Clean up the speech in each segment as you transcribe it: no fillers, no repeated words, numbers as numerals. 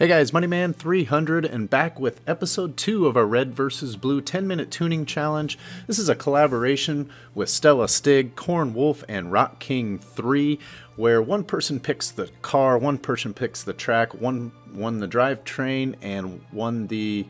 Hey guys, Moneyman300 and back with episode 2 of our Red vs. Blue 10-minute tuning challenge. This is a collaboration with Stell Stig, Corn Wolf, and Rock King 3, where one person picks the car, one person picks the track, one won the drivetrain, and won the,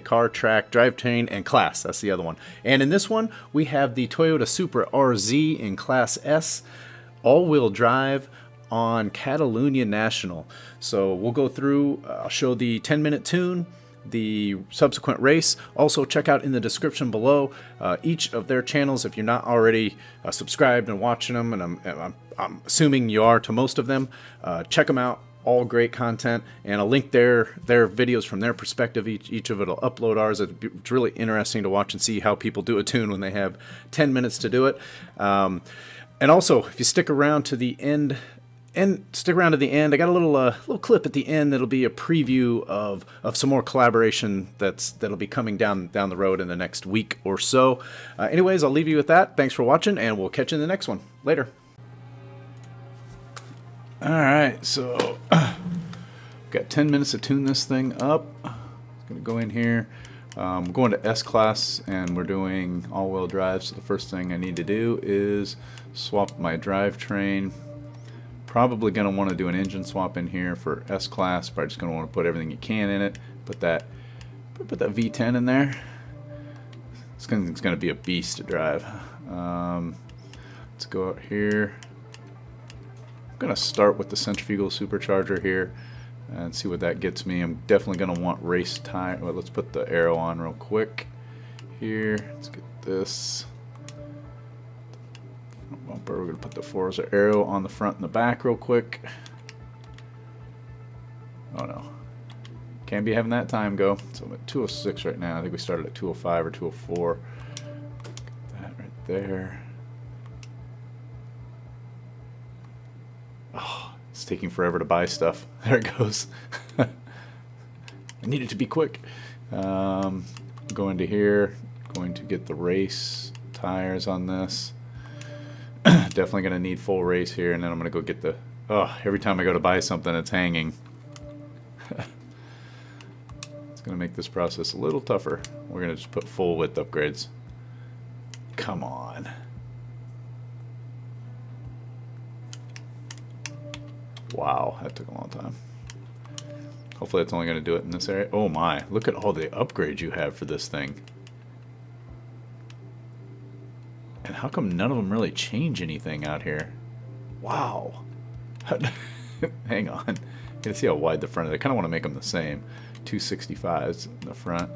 car, track, drivetrain, and class. That's the other one. And in this one, we have the Toyota Supra RZ in Class S, all-wheel drive, on Catalunya National. So we'll go through, I'll show the 10-minute tune, the subsequent race. Also check out in the description below each of their channels if you're not already subscribed and watching them, and I'm assuming you are to most of them. Check them out, all great content, and I'll link their videos from their perspective. Each of it will upload ours. It's really interesting to watch and see how people do a tune when they have 10 minutes to do it. And also, if you stick around to the end, I got a little clip at the end that'll be a preview of some more collaboration that'll be coming down the road in the next week or so. Anyways, I'll leave you with that. Thanks for watching, and we'll catch you in the next one. Later. All right, so got 10 minutes to tune this thing up. I'm gonna go in here. We're going to S class, and we're doing all-wheel drive. So the first thing I need to do is swap my drivetrain. Probably going to want to do an engine swap in here for S class. Probably just going to want to put everything you can in it. Put that V10 in there. It's going to be a beast to drive. Let's go out here. I'm going to start with the centrifugal supercharger here and see what that gets me. I'm definitely going to want race tire. Well, let's put the arrow on real quick here. Let's get this bumper. We're going to put the Forza arrow on the front and the back real quick. Oh no, can't be having that time go. So I'm at 206 right now. I think we started at 205 or 204. That right there. Oh, it's taking forever to buy stuff. There it goes. I need it to be quick. Going to here, going to get the race tires on this. Definitely going to need full race here, and then I'm going to go get the... Oh, every time I go to buy something, it's hanging. It's going to make this process a little tougher. We're going to just put full width upgrades. Come on. Wow, that took a long time. Hopefully that's only going to do it in this area. Oh my, look at all the upgrades you have for this thing. And how come none of them really change anything out here? Wow. Hang on. You can see how wide the front is. I kind of want to make them the same. 265s in the front.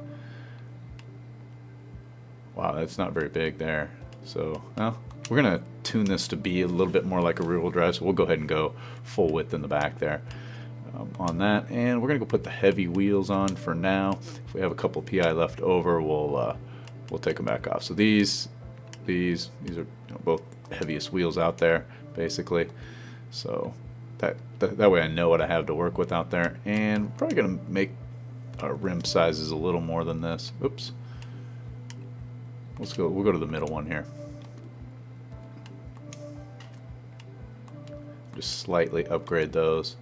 Wow, that's not very big there. So, well, we're going to tune this to be a little bit more like a rear-wheel drive, so we'll go ahead and go full width in the back there on that. And we're going to go put the heavy wheels on for now. If we have a couple PI left over, we'll take them back off. So these are both heaviest wheels out there, basically. So that way I know what I have to work with out there. And we're probably going to make our rim sizes a little more than this. Oops. We'll go to the middle one here. Just slightly upgrade those.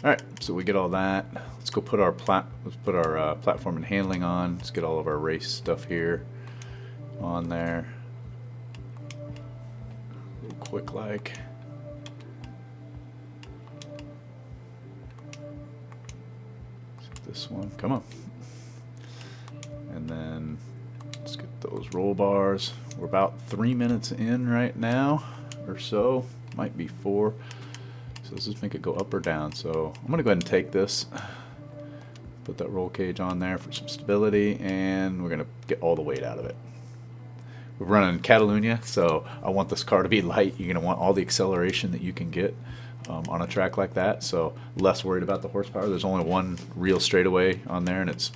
All right, so we get all that. Let's go put our platform and handling on. Let's get all of our race stuff here on there. Quick like. This one, come on. And then let's get those roll bars. We're about 3 minutes in right now, or so. Might be 4. So let's just make it go up or down. So I'm gonna go ahead and take this, put that roll cage on there for some stability, and we're gonna get all the weight out of it. We're running Catalunya, so I want this car to be light. You're going to want all the acceleration that you can get on a track like that, so less worried about the horsepower. There's only one real straightaway on there, and it's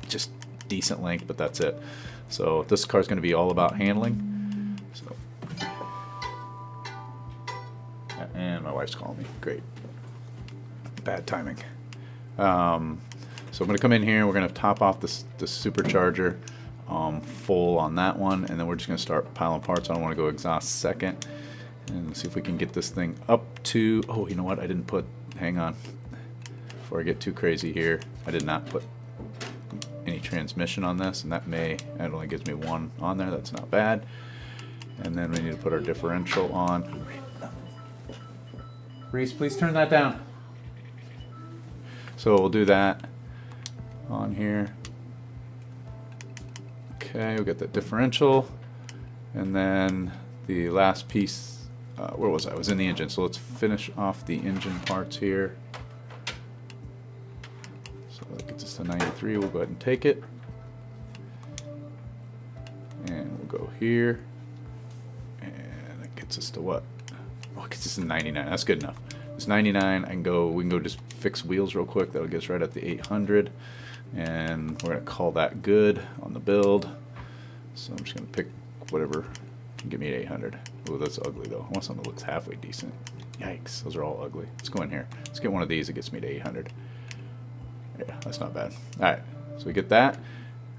just decent length, but that's it. So this car is going to be all about handling. So, and my wife's calling me. Great. Bad timing. So I'm going to come in here. We're going to top off this supercharger. Full on that one, and then we're just going to start piling parts. I don't want to go exhaust second, and see if we can get this thing up to, oh, you know what, I didn't put, hang on, before I get too crazy here, I did not put any transmission on this, and that only gives me one on there. That's not bad. And then we need to put our differential on. Reese, please turn that down. So we'll do that on here. Okay, we got the differential, and then the last piece, where was I? I was in the engine, so let's finish off the engine parts here. So that gets us to 93, we'll go ahead and take it. And we'll go here, and that gets us to what? Oh, it gets us to 99, that's good enough. It's 99, we can go just fix wheels real quick, that'll get us right at the 800. And we're gonna call that good on the build. So I'm just gonna pick whatever can get me at 800. Oh, that's ugly though. I want something that looks halfway decent. Yikes, those are all ugly. Let's go in here. Let's get one of these that gets me to 800. Yeah, that's not bad. All right, so we get that.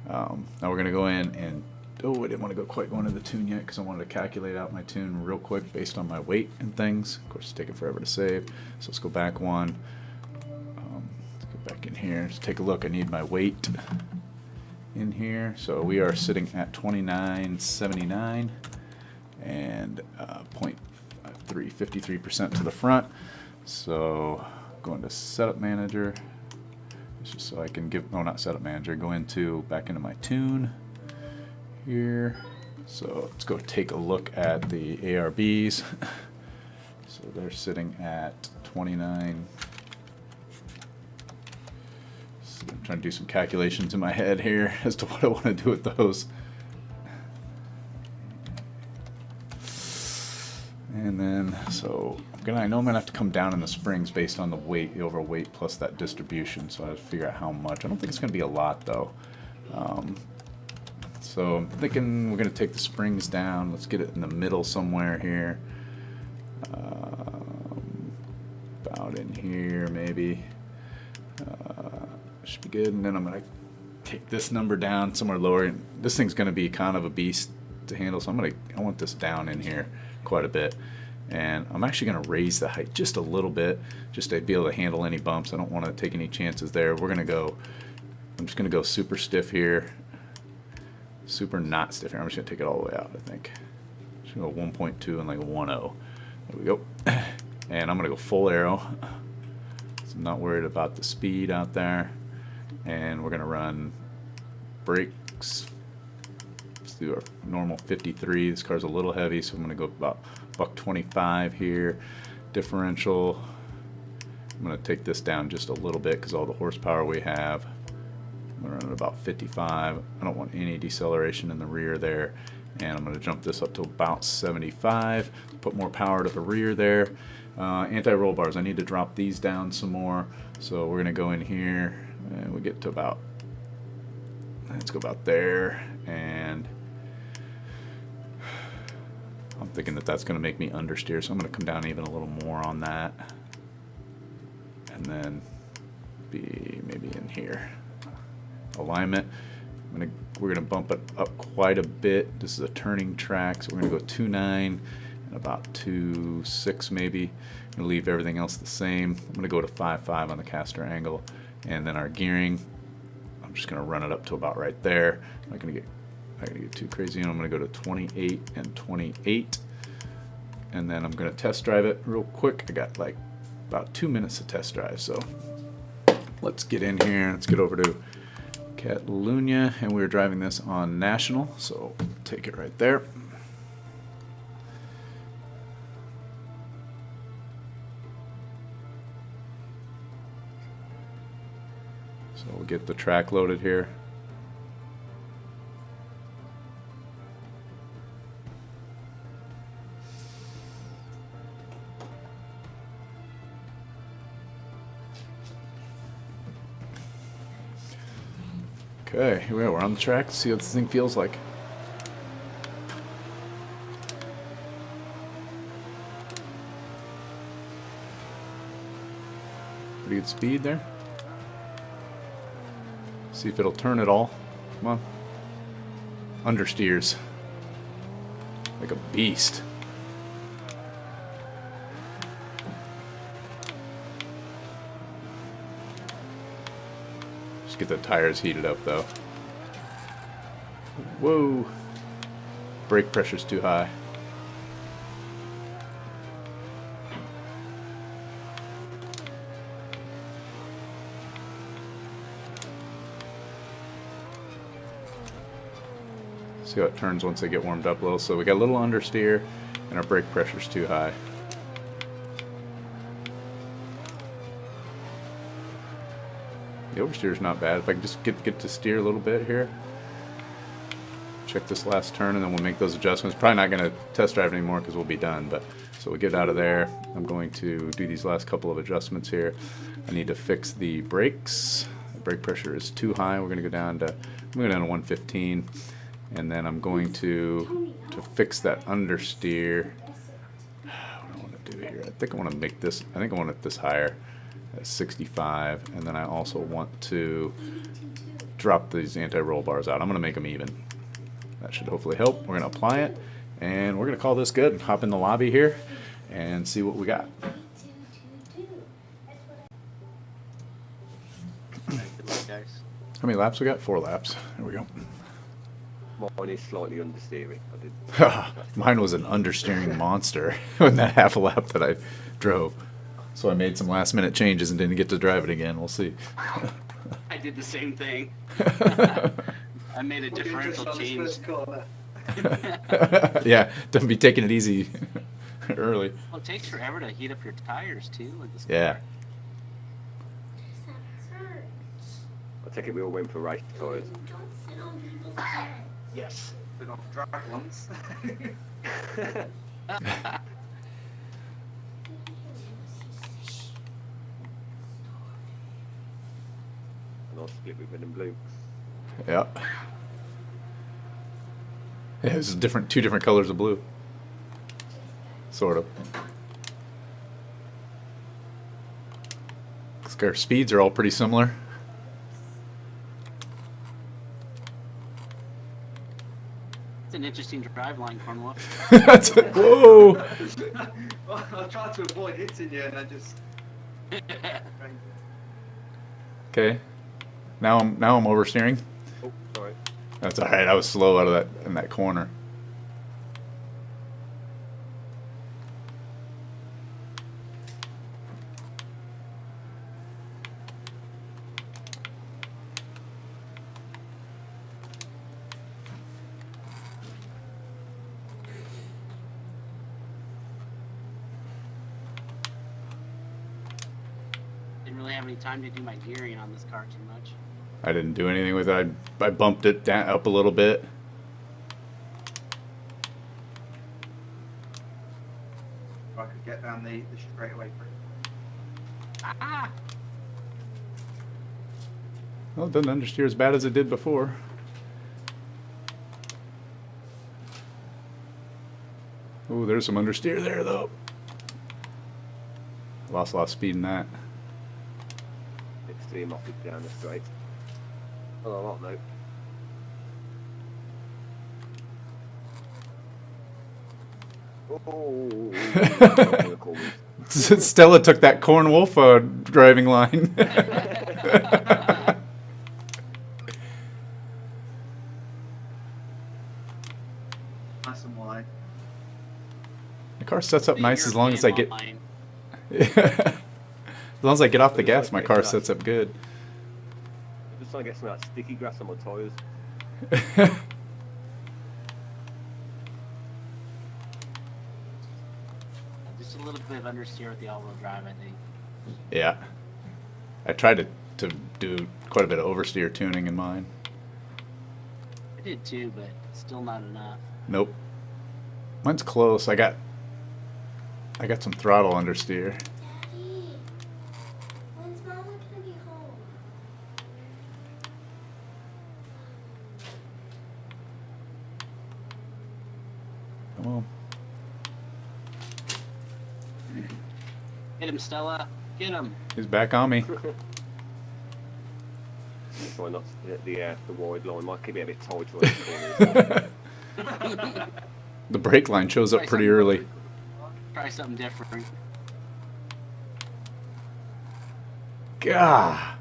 Now we're gonna go in and, oh, I didn't want to go into the tune yet because I wanted to calculate out my tune real quick based on my weight and things. Of course, it's taking forever to save. So let's go back one. Let's go back in here. Just take a look. I need my weight in here. So we are sitting at 29.79 and 0.53, 53% to the front. So going to setup manager. Just so I can give, no, not setup manager. Go back into my tune here. So let's go take a look at the ARBs. So they're sitting at 29. So I'm trying to do some calculations in my head here as to what I want to do with those. And then, so I know I'm gonna have to come down in the springs based on the weight, the overall weight plus that distribution. So I have to figure out how much. I don't think it's gonna be a lot though. So I'm thinking we're gonna take the springs down. Let's get it in the middle somewhere here. About in here maybe. Should be good. And then I'm gonna take this number down somewhere lower. This thing's gonna be kind of a beast to handle, so I want this down in here quite a bit. And I'm actually gonna raise the height just a little bit, just to be able to handle any bumps. I don't want to take any chances there. I'm just gonna go super stiff here. Super not stiff here. I'm just gonna take it all the way out, I think. Just gonna go 1.2 and like a 1.0. There we go. And I'm gonna go full aero. So I'm not worried about the speed out there. And we're gonna run brakes. Let's do our normal 53. This car's a little heavy, so I'm gonna go about $125 here. Differential. I'm gonna take this down just a little bit because all the horsepower we have. I'm gonna run at about 55. I don't want any deceleration in the rear there. And I'm gonna jump this up to about 75. Put more power to the rear there. Anti-roll bars, I need to drop these down some more. So we're gonna go in here and we get to about, let's go about there. And I'm thinking that that's gonna make me understeer. So I'm gonna come down even a little more on that. And then be maybe in here. Alignment, we're gonna bump it up quite a bit. This is a turning track, so we're gonna go 2.9 and about 2.6 maybe. I'm gonna leave everything else the same. I'm gonna go to 5.5 on the caster angle, and then our gearing, I'm just gonna run it up to about right there. I'm not gonna get too crazy, and I'm gonna go to 28 and 28, and then I'm gonna test drive it real quick. I got like about 2 minutes to test drive, so let's get in here. Let's get over to Catalunya, and we were driving this on National, so take it right there. So we'll get the track loaded here. Okay, here we are. We're on the track. Let's see what this thing feels like. Pretty good speed there. See if it'll turn at all. Come on. Understeers. Like a beast. Just get the tires heated up though. Whoa. Brake pressure's too high. See how it turns once they get warmed up a little. So we got a little understeer and our brake pressure's too high. The oversteer's not bad. If I can just get to steer a little bit here. Check this last turn and then we'll make those adjustments. Probably not going to test drive anymore because we'll be done. But so we'll get out of there. I'm going to do these last couple of adjustments here. I need to fix the brakes. The brake pressure is too high. We're going to go down to 115. And then I'm going to fix that understeer. What do I want to do here? I think I want to make this, I think I want it this higher at 65. And then I also want to drop these anti-roll bars out. I'm going to make them even. That should hopefully help. We're going to apply it. And we're going to call this good. Hop in the lobby here and see what we got. How many laps we got? 4 laps. There we go. Mine is slightly understeering. Mine was an understeering monster in that half a lap that I drove. So I made some last minute changes and didn't get to drive it again. We'll see. I did the same thing. I made a differential change. Yeah, don't be taking it easy early. Well, it takes forever to heat up your tires too. With this Yeah. I take it we all went for race tires. Yes, but not dry ones. And I'll split with red and blue. Yeah. Yeah, it's different, 2 different colors of blue. Sort of. Our speeds are all pretty similar. It's an interesting drive line, Cornwall. Whoa! Well, I tried to avoid hitting you and I just... Okay. Now I'm oversteering. Oh, sorry. That's all right. I was slow out of that in that corner. Didn't really have any time to do my gearing on this car too much. I didn't do anything with it. I bumped it down up a little bit. I could get down the straightaway. Ah! Well, it doesn't understeer as bad as it did before. Oh, there's some understeer there though. Lost a lot of speed in that. Extreme off it down the straight. Oh, a lot though. Oh, Stella took that Corn Wolf driving line. Nice and wide. The car sets up nice as long as I get. Line. As long as I get off the gas, my car sets up good. I'm just trying to get some of that sticky grass on my tyres. Just a little bit of understeer with the all-wheel drive, I think. Yeah. I tried to do quite a bit of oversteer tuning in mine. I did too, but still not enough. Nope. Mine's close. I got some throttle understeer. Daddy, when's Mama gonna be home? Come on. Get him, Stella. Get him. He's back on me. Try not to hit the wide line. Might keep it a bit tight for the corners. The brake line shows up pretty early. Try something different. Gah.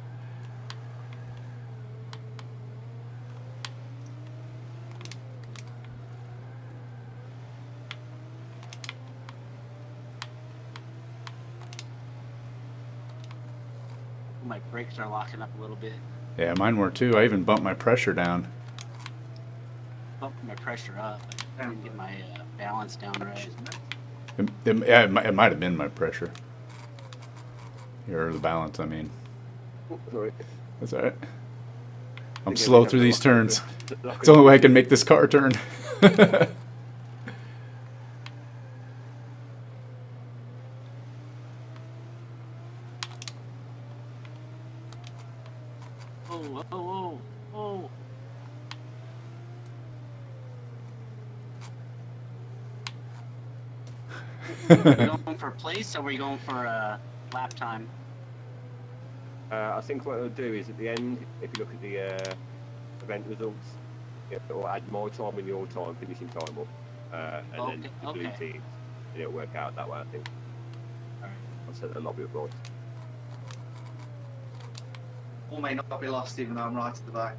my brakes are locking up a little bit. Yeah, mine were too. I even bumped my pressure down. Bumped my pressure up. I didn't get my balance down right. It might have been my pressure. Or the balance, I mean. Sorry. That's alright. I'm Think slow every through time I these lock turns. lock It's the only way I can make this car turn. Oh, oh, oh, oh. Are we going for place or are we going for lap time? I think what it'll do is at the end, if you look at the event results, it'll add more time in your time, finishing time up, and then the blue teams, and it'll work out that way, I think. Alright. I'll set the lobby up right. All may not be lost even though I'm right at the back.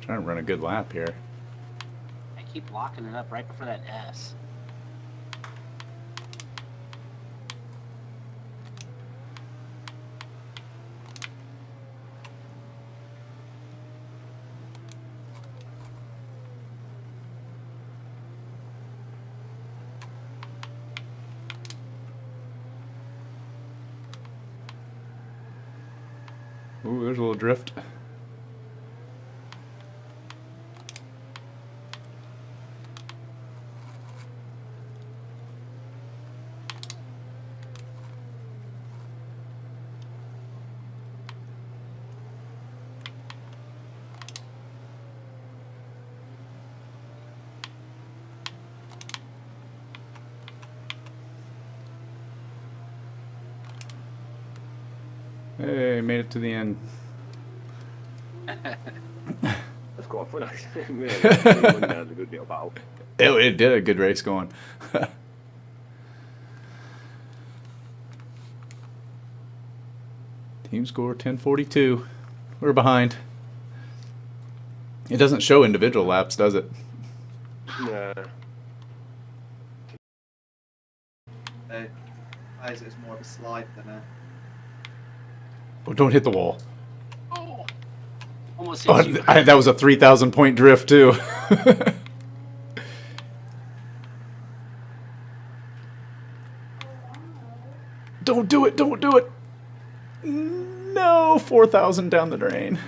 Trying to run a good lap here. I keep locking it up right before that S. Ooh, there's a little drift. Hey, made it to the end. That's quite fun, actually. Really, a good bit of battle. It did a good race going. Team score 1042. We're behind. It doesn't show individual laps, does it? No. It's more of a slide than a. Oh, don't hit the wall. Oh, almost hit you. That was a 3,000 point drift too. Don't do it! Don't do it! No, 4,000 down the drain.